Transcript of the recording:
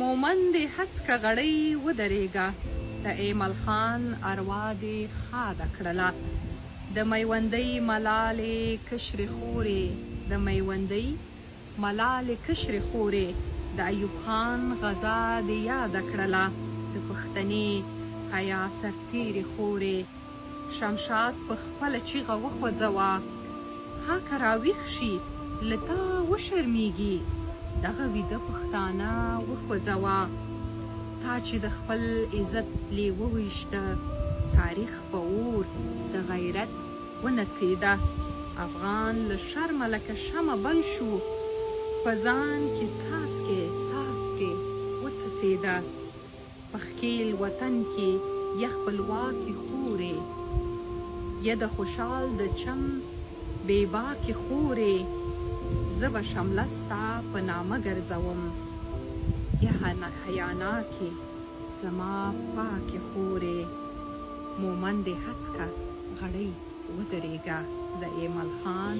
مومند هڅکه غړۍ ودرېږه، د ایمل خان اروا دې ښاده کړله. د میوندۍ ملالې کشرې خورې، د میوندۍ ملالې کشرې خورې، د ایوب خان غزا دې یاده کړله. د پښتنې حیا سرتېرې خورې، شمشاد په خپله چیغه وخوځوه. هاکه راویښ شي له تا وشرمېږي، دغه ویده پښتانه وخوځوه. تا چې د خپل عزت لیوه ویشته، تاریخ په اور د غیرت ونڅېده. افغان له شرمه لکه شمع بل شو، په ځان کې څاڅکې څاڅکې وڅڅېده. په ښکېل وطن کې یه خپلواکې خورې، یه د خوشحال د چم بې باکې خورې. زه به شمله ستا په نامه ګرځوم، یه حیاناکې زما پاکې خورې. مومند هڅکه غړۍ ودرېږه، د ایمل خان